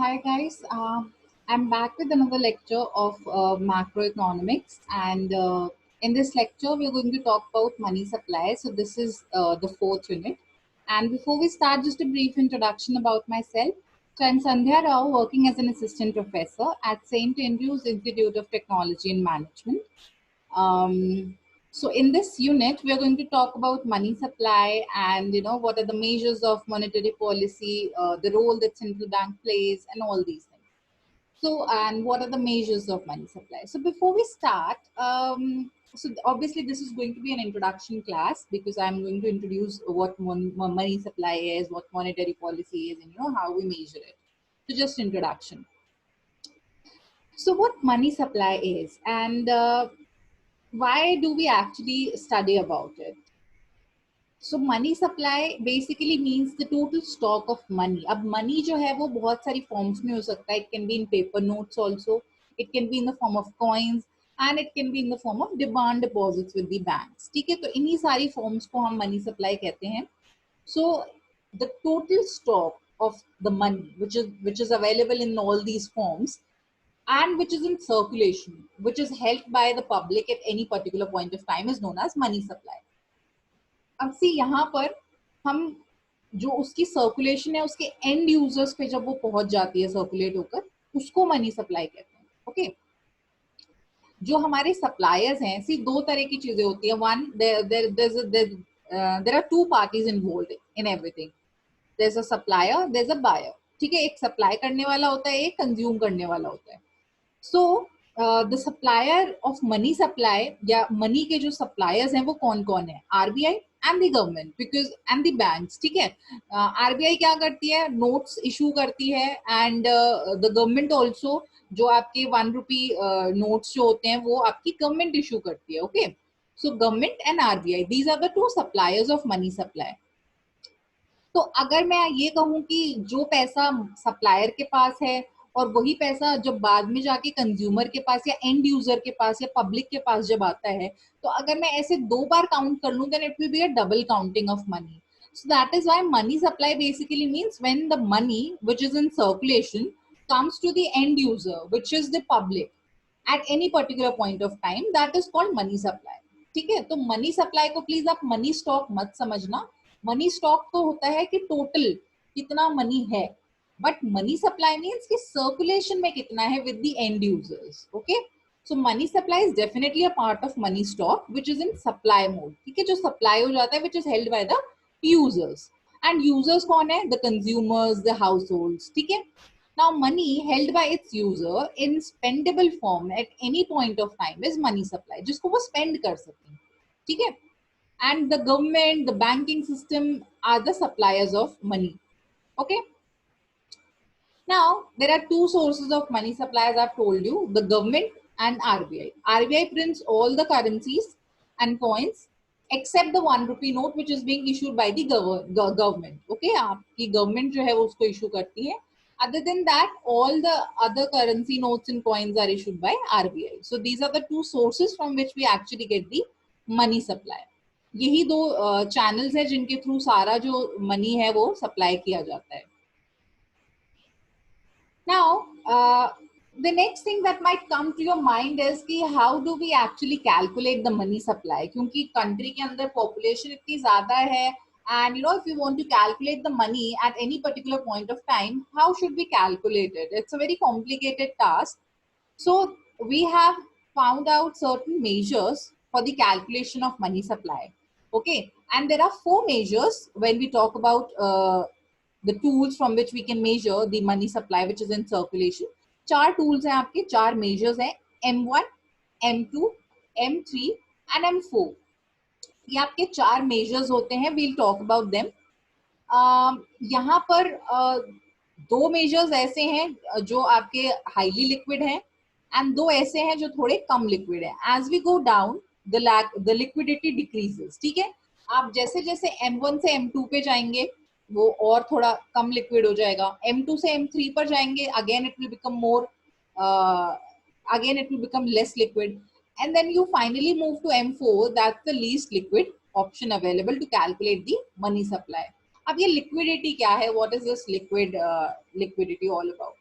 Hi guys, I'm back with another lecture of macroeconomics, and in this lecture we're going to talk about money supply. So this is the fourth unit. And before we start, just a brief introduction about myself. So I'm Sandhya Rao, working as an assistant professor at St. Andrews Institute of Technology and Management. So in this unit, we are going to talk about money supply and what are the measures of monetary policy, the role that central bank plays, and all these things. So and what are the measures of money supply? So before we start, so obviously this is going to be an introduction class because I'm going to introduce what money supply is, what monetary policy is, and how we measure it. So just introduction. So what money supply is, and why do we actually study about it? So money supply basically means the total stock of money. अब money जो है वो बहुत सारी forms में हो सकता है. It can be in paper notes also, it can be in the form of coins and it can be in the form of demand deposits with the banks. ठीक है, तो इन्हीं सारी फॉर्म्स को हम मनी सप्लाई कहते हैं. So the total stock of the money which is available in all these forms and which is in circulation, which is held by the public at any particular point of time, is known as money supply. अब सी यहाँ पर हम जो उसकी circulation है उसके and users पे जब वो पहुंच जाती है सर्कुलेट होकर, उसको मनी सप्लाई कहते हैं. ओके, जो हमारे सप्लायर्स हैं, सी दो तरह की चीजें होती है. One, there are two parties involved in everything. There is a supplier, there is a buyer. ठीक है, एक सप्लाई करने वाला होता है, एक कंज्यूम करने वाला होता है. So the supplier of money supply या मनी के जो सप्लायर्स हैं वो कौन कौन है? RBI and the government, because and the banks. ठीक है, आरबीआई क्या करती है? नोट्स इशू करती है, एंड द गवर्नमेंट ऑल्सो, जो आपके 1 रुपी नोट्स जो होते हैं वो आपकी गवर्नमेंट इशू करती है. Okay, so government and RBI, these are the two suppliers of money supply. तो अगर मैं ये कहूँ कि जो पैसा सप्लायर के पास है और वही पैसा जब बाद में जाके कंज्यूमर के पास या एंड यूजर के पास या पब्लिक के पास जब आता है, तो अगर मैं ऐसे दो बार काउंट कर लूं, then it will be a double counting of money. So that is why money supply basically means when the money which is in circulation comes to the end user, which is the public, at any particular point of time, that is called money supply. ठीक है, तो money supply को please आप money stock मत समझना. Money stock तो होता है कि टोटल कितना मनी है, बट मनी सप्लाई मीन्स कि सर्कुलेशन में कितना है with the end users. Okay, so money supply is definitely a part of money stock which is in supply mode. ठीक है, जो सप्लाई हो जाता है which is held by the users. And users कौन है? The consumers, the house holds. ठीक है, now money held by its user in spendable form at any point of time is money supply, जिसको वो spend कर सकें. ठीक है, and the government, the banking system are the suppliers of money. Okay, now there are two sources of money supply, as I've told you, the government and RBI. RBI prints all the currencies and coins except the 1 rupee note which is being issued by the government. Okay, आपकी government जो है वो उसको issue करती है. Other than that, all the other currency notes and coins are issued by RBI. So these are the two sources from which we actually get the money supply. यही दो channels है जिनके थ्रू सारा जो money है वो supply किया जाता है. Now, the next thing that might come to your mind is कि how do we actually calculate the money supply? क्योंकि country के अंदर population इतनी ज़्यादा है, and if you want to calculate the money at any particular point of time, how should we calculate it? It's a very complicated task. So we have found out certain measures for the calculation of money supply. Okay, and there are 4 measures when we talk about the tools from which we can measure the money supply which is in circulation. 4 tools हैं आपके, 4 measures हैं, M1, M2, M3 and M4. ये आपके 4 measures होते हैं. We'll talk about them. यहाँ पर 2 measures ऐसे हैं जो आपके highly liquid हैं and 2 ऐसे हैं जो थोड़े कम liquid हैं. As we go down, the liquidity decreases. ठीक है, आप जैसे जैसे M1 से M2 पे जाएंगे वो और थोड़ा कम लिक्विड हो जाएगा. M2 से M3 पर जाएंगे, again it will become more, again it will become less liquid, and then you finally move to M4, that's the least liquid option available to calculate the money supply. अब ये liquidity क्या है? What is this liquidity all about?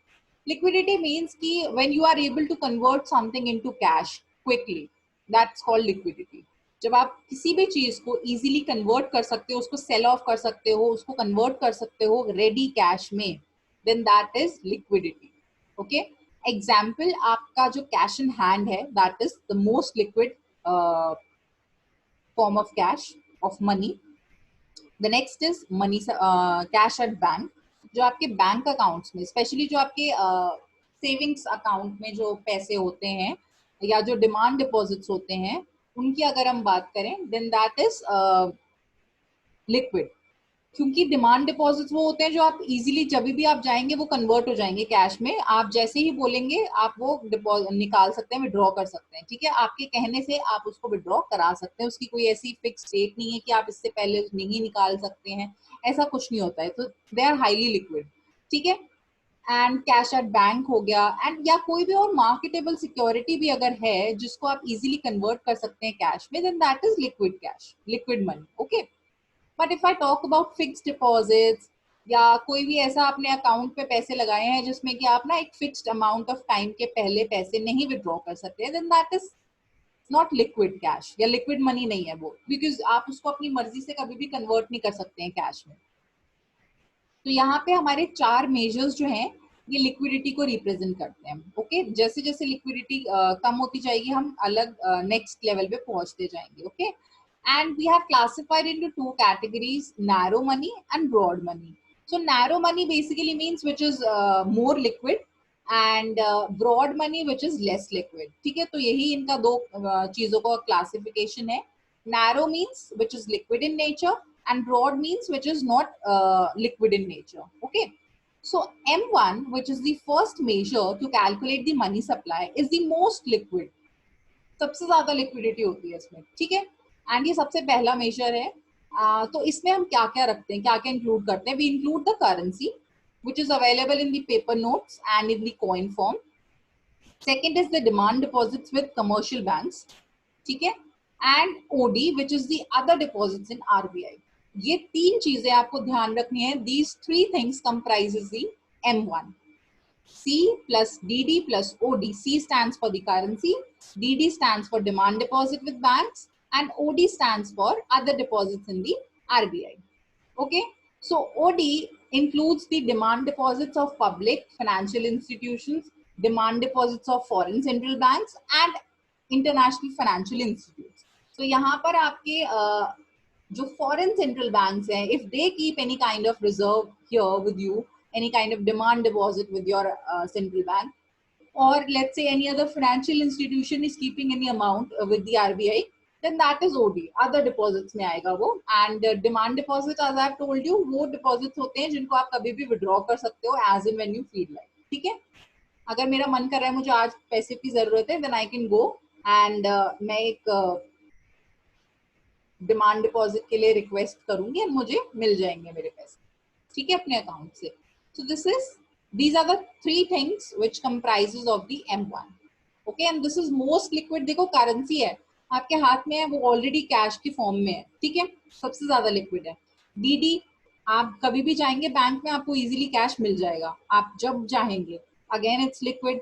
Liquidity means कि when you are able to convert something into cash quickly, that's called liquidity. जब आप किसी भी चीज को easily convert कर सकते हो, उसको sell off कर सकते हो, उसको convert कर सकते हो ready cash में, then that is liquidity. Okay? Example, आपका जो cash in hand है, that is the most liquid form of cash, of money. The next is money, cash at bank. जो आपके बैंक अकाउंट्स में, स्पेशली जो आपके savings account में जो पैसे होते हैं या जो डिमांड डिपॉजिट्स होते हैं, उनकी अगर हम बात करें, देन दैट इज लिक्विड. क्योंकि डिमांड डिपॉजिट्स वो होते हैं जो आप इजीली जब भी आप जाएंगे वो कन्वर्ट हो जाएंगे कैश में. आप जैसे ही बोलेंगे आप वो निकाल सकते हैं, विड्रॉ कर सकते हैं. ठीक है, आपके कहने से आप उसको विड्रॉ करा सकते हैं. उसकी कोई ऐसी फिक्स डेट नहीं है कि आप इससे पहले नहीं निकाल सकते हैं, ऐसा कुछ नहीं होता है. तो दे आर हाईली लिक्विड. ठीक है, एंड कैश एट बैंक हो गया, एंड या कोई भी और मार्केटेबल सिक्योरिटी भी अगर है जिसको आप इजीली कन्वर्ट कर सकते हैं कैश में, then that is liquid cash, liquid money. Okay, but if I talk about fixed deposits, या कोई भी ऐसा आपने अकाउंट पे पैसे लगाए हैं जिसमें कि आप ना एक फिक्स्ड अमाउंट ऑफ टाइम के पहले पैसे नहीं विड्रॉ कर सकते, then that is not liquid cash, या लिक्विड मनी नहीं है वो, बिकॉज आप उसको अपनी मर्जी से कभी भी कन्वर्ट नहीं कर सकते हैं कैश में. तो यहाँ पे हमारे 4 मेजर्स जो हैं ये लिक्विडिटी को रिप्रेजेंट करते हैं. ओके, जैसे जैसे लिक्विडिटी कम होती जाएगी हम अलग नेक्स्ट लेवल पे पहुंचते जाएंगे. Okay, and we have classified into 2 categories, narrow money and broad money. So narrow money basically means which is more liquid, and broad money which is less liquid. ठीक है, तो यही इनका दो चीजों का क्लासिफिकेशन है. narrow means which is liquid in nature, and broad means which is not liquid in nature. Okay, so M1, which is the first measure to calculate the money supply, is the most liquid. सबसे ज्यादा liquidity होती है इसमें. ठीक है, and ये सबसे पहला मेजर है. तो इसमें हम क्या क्या रखते हैं, क्या क्या इंक्लूड करते हैं. We include the currency which is available in the paper notes and in the coin form. Second is the demand deposits with commercial banks. ठीक है, and OD which is the other deposits in RBI. ये 3 चीजें आपको ध्यान रखनी है. These 3 things comprises the M1. C plus DD plus OD. C stands for the currency, DD stands for demand deposit with banks, and OD stands for other deposits in the RBI. Okay, so OD includes the demand deposits of public financial institutions, demand deposits of foreign central banks, and international financial institutes. So यहाँ पर आपके जो foreign central banks हैं, if they keep any kind of reserve here with you, any kind of demand deposit with your central bank, or let's say any other financial institution is keeping any amount with the RBI, then that is OD, other deposits में आएगा वो. And demand deposit, as I've told you, वो deposits होते हैं जिनको आप कभी भी withdraw कर सकते हो as and when you feel like. ठीक है, अगर मेरा मन कर रहा है मुझे आज पैसे की जरूरत है, then I can go and मैं एक डिमांड डिपॉजिट के लिए रिक्वेस्ट करूंगी और मुझे मिल जाएंगे मेरे पैसे. ठीक है, अपने अकाउंट से. So these are the 3 things which comprises of the M1. Okay, and this is most liquid. देखो करेंसी है आपके हाथ में है, वो ऑलरेडी कैश की फॉर्म में है. ठीक है, सबसे ज्यादा लिक्विड है. DD, आप कभी भी जाएंगे बैंक में आपको इजीली कैश मिल जाएगा आप जब चाहेंगे. Again it's liquid.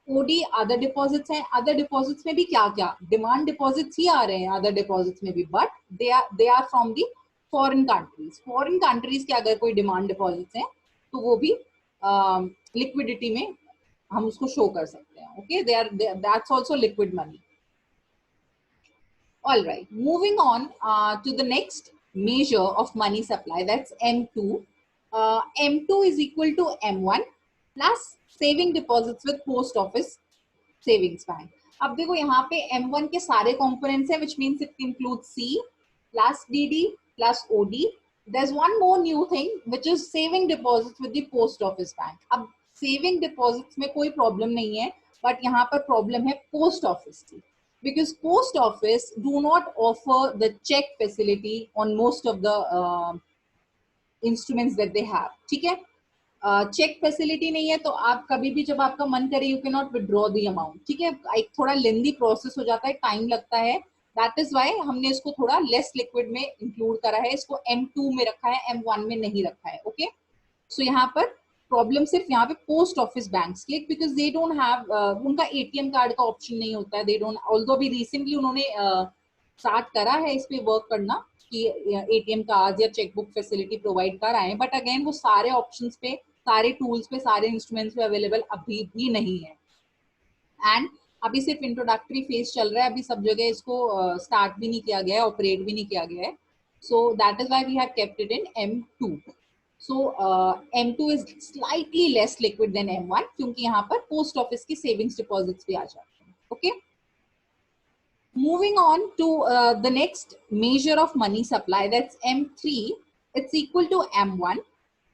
OD other deposits हैं. अदर डिपॉजिट्स में भी क्या क्या डिमांड डिपॉजिट्स ही आ रहे हैं अदर डिपॉजिट्स में भी, but they are from the foreign countries. Foreign countries के अगर कोई डिमांड डिपॉजिट्स हैं तो वो भी लिक्विडिटी में हम उसको शो कर सकते हैं. Okay, that's also liquid money. All right, moving on to the next measure of money supply, that's M2. M2 is equal to M1 plus saving deposits with post office savings bank. अब देखो यहाँ पे M1 के सारे components हैं, which means it includes C plus DD plus OD. There's one more new thing which is saving deposits with the post office bank. अब saving deposits में कोई problem नहीं है, but यहाँ पर problem है post office की. Because post office do not offer the check facility on most of the instruments that they have. ठीक है, चेक फैसिलिटी नहीं है, तो आप कभी भी जब आपका मन करे you can not withdraw the amount. ठीक है, एक थोड़ा लेंदी प्रोसेस हो जाता है, टाइम लगता है. दैट इज वाई हमने इसको थोड़ा लेस लिक्विड में इंक्लूड करा है. इसको M2 में रखा है, M1 में नहीं रखा है. ओके, सो यहाँ पर प्रॉब्लम सिर्फ यहाँ पे पोस्ट ऑफिस बैंक्स की, बिकॉज दे डोंट हैव, उनका एटीएम कार्ड का ऑप्शन नहीं होता है, दे डोंट, ऑल्दो अभी रिसेंटली उन्होंने स्टार्ट करा है इस पे वर्क करना कि एटीएम कार्ड या चेकबुक फैसिलिटी प्रोवाइड कर आए, बट अगेन वो सारे ऑप्शंस पे, सारे टूल्स पे, सारे इंस्ट्रूमेंट्स पे अवेलेबल अभी भी नहीं है। एंड अभी सिर्फ इंट्रोडक्टरी फेज चल रहा है, अभी सब जगह इसको स्टार्ट भी नहीं किया गया है, ऑपरेट भी नहीं किया गया है। So that is why we have kept it in M2. So M2 is slightly less liquid than M1 क्योंकि यहाँ पर पोस्ट ऑफिस की सेविंग्स डिपॉजिट्स भी आ जाते हैं। Okay, moving on to the next measure of money supply, that's M3. It's equal to M1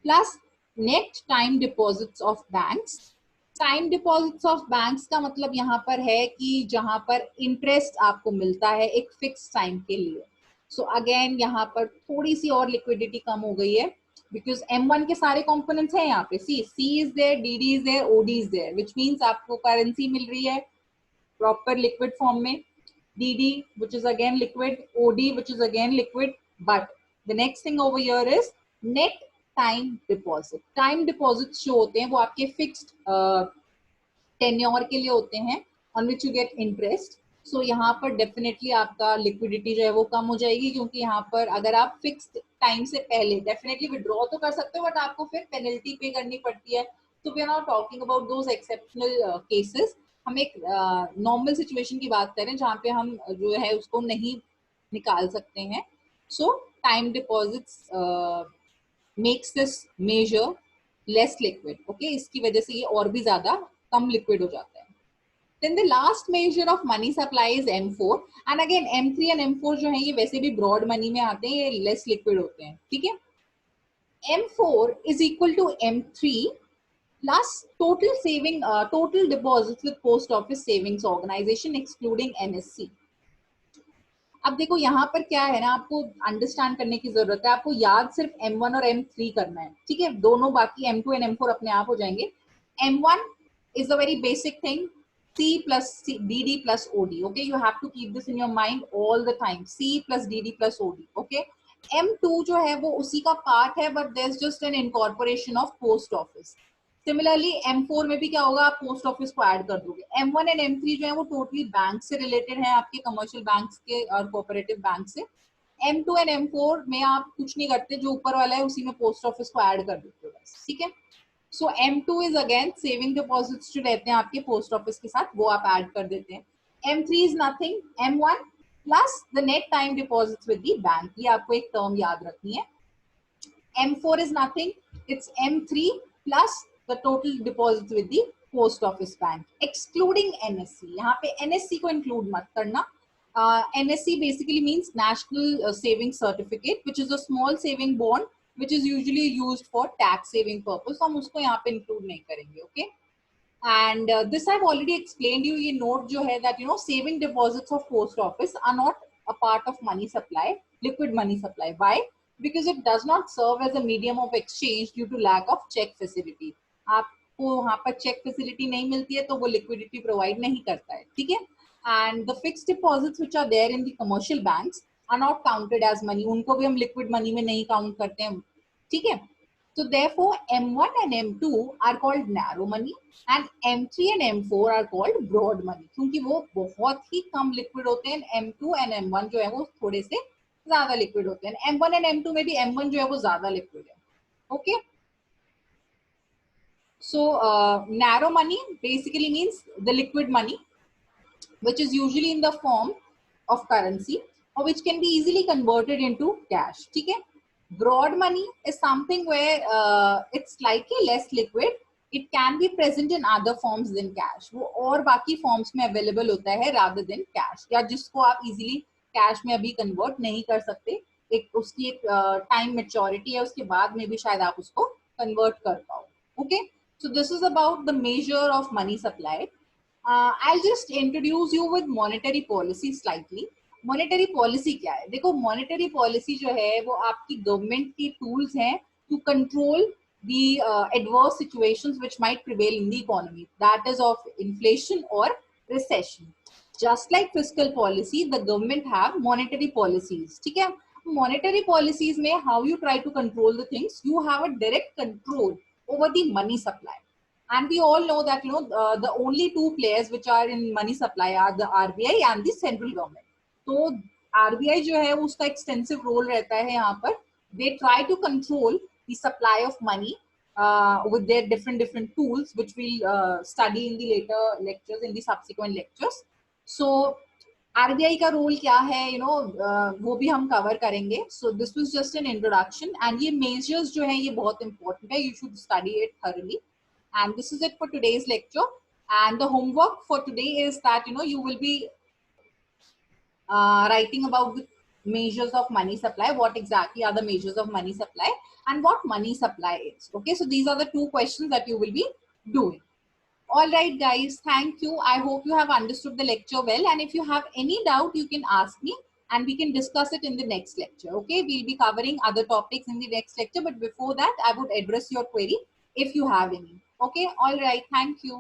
plus net time deposits of banks. Time deposits of banks का मतलब यहाँ पर है कि जहां पर इंटरेस्ट आपको मिलता है एक फिक्स टाइम के लिए। सो अगेन यहाँ पर थोड़ी सी और लिक्विडिटी कम हो गई है बिकॉज M1 के सारे कंपोनेंट्स हैं यहाँ पे, C is there, DD is there, OD is there, which means आपको करेंसी मिल रही है प्रॉपर लिक्विड फॉर्म में, DD which is again liquid, OD which is again liquid, but the next thing over here is net time deposit. Time deposits जो होते हैं वो आपके फिक्स्ड टेन्योर के लिए होते हैं on which you get interest. So यहाँ पर डेफिनेटली आपका लिक्विडिटी जो है वो कम हो जाएगी क्योंकि यहाँ पर अगर आप फिक्स्ड टाइम से पहले डेफिनेटली विड्रॉ तो कर सकते हो बट आपको फिर पेनल्टी पे करनी पड़ती है। तो we are not talking about those exceptional cases, हम एक नॉर्मल सिचुएशन की बात करें जहाँ पे हम जो है उसको नहीं निकाल सकते हैं। सो time deposits makes this measure less liquid. Okay, इसकी वजह से ये और भी ज्यादा कम लिक्विड हो जाता है। Then the last measure of money supply is M4 and again M3 and M4 जो है ये वैसे भी broad money में आते हैं, ये less liquid होते हैं। ठीक है, M4 is equal to M3 plus total saving total deposits with post office savings organization excluding NSC। अब देखो यहाँ पर क्या है ना, आपको अंडरस्टैंड करने की जरूरत है, आपको याद सिर्फ M1 और M3 करना है। ठीक है, दोनों बाकी M2 एंड M4 अपने आप हो जाएंगे। M1 is a very basic thing, C plus DD plus OD. Okay, you have to keep this in your mind all the time, C plus DD plus OD. Okay, M2 जो है वो उसी का part है but there's just an incorporation of post office. Similarly M4 में भी क्या होगा, आप पोस्ट ऑफिस को ऐड कर दोगे। M1 एंड M3 जो है वो टोटली बैंक से रिलेटेड है, आपके कमर्शियल बैंक्स के और कोऑपरेटिव बैंक से। M2 एंड M4 में आप कुछ नहीं करते, जो ऊपर वाला है उसी में पोस्ट ऑफिस को ऐड कर देते हो बस। ठीक है, सो M2 is again saving deposits जो रहते हैं आपके पोस्ट ऑफिस के साथ, वो आप ऐड कर देते हैं। M3 is nothing, M1 plus the net time deposits with the bank, ये आपको एक टर्म याद रखनी है। M4 is nothing, it's M3 plus the total deposits with the post office bank excluding NSC. यहाँ पे NSC को include मत करना। NSC basically means National Saving Certificate, which is a small saving bond which is usually used for tax saving purpose. हम उसको यहाँ पे include नहीं करेंगे। Okay, and this I've already explained you. ये note जो है that you know saving deposits of post office are not a part of money supply, liquid money supply. Why? Because it does not serve as a medium of exchange due to lack of check facility. आपको वहाँ पर check facility नहीं मिलती है तो वो liquidity provide नहीं करता है। ठीक है, and the fixed deposits which are there in the commercial banks are not counted as money, उनको भी हम लिक्विड मनी में नहीं काउंट करते हैं। ठीक है, so therefore M1 and M2 are called narrow money and M3 and M4 are called broad money, क्योंकि वो बहुत ही कम लिक्विड होते हैं। M2 and M1 जो है वो थोड़े से ज्यादा लिक्विड होते हैं। M1 and M2 में भी M1 जो है वो ज्यादा लिक्विड है। Okay, so narrow money basically means the liquid money which is usually in the form of currency or which can be easily converted into cash. ठीक है, broad money is something where it's slightly less liquid, it can be present in other forms than cash, वो और बाकी forms में available होता है rather than cash, या जिसको आप easily cash में अभी convert नहीं कर सकते, एक उसकी एक time maturity है, उसके बाद में भी शायद आप उसको convert कर पाओ। okay, so this is about the measure of money supply. I'll just introduce you with monetary policy slightly. Monetary policy क्या है? देखो, मॉनेटरी पॉलिसी जो है वो आपकी गवर्नमेंट की टूल्स हैं to control the adverse situations which might prevail in the economy, that is of inflation और recession. Just like fiscal policy, the government have monetary policies. ठीक है, मॉनेटरी पॉलिसीज में how you try to control the things, you have a direct control over the money supply. And we all know that the only two players which are in money supply are the RBI and the central government. So RBI जो है उसका extensive role रहता है यहाँ पर. They try to control the supply of money with their different tools, which we'll study in the later lectures, in the subsequent lectures. So RBI का role क्या है वो भी हम कवर करेंगे. So this was just an introduction, and ये measures जो है ये बहुत इंपॉर्टेंट है. You should study it thoroughly. And this is it for today's lecture. And the homework for today is that you will be writing about the measures of money supply, what exactly are the measures of money supply, and what money supply is. Okay, so these are the two questions that you will be doing. All right, guys, thank you. I hope you have understood the lecture well. And if you have any doubt, you can ask me and we can discuss it in the next lecture. Okay, we'll be covering other topics in the next lecture. But before that, I would address your query if you have any. Okay, all right, thank you.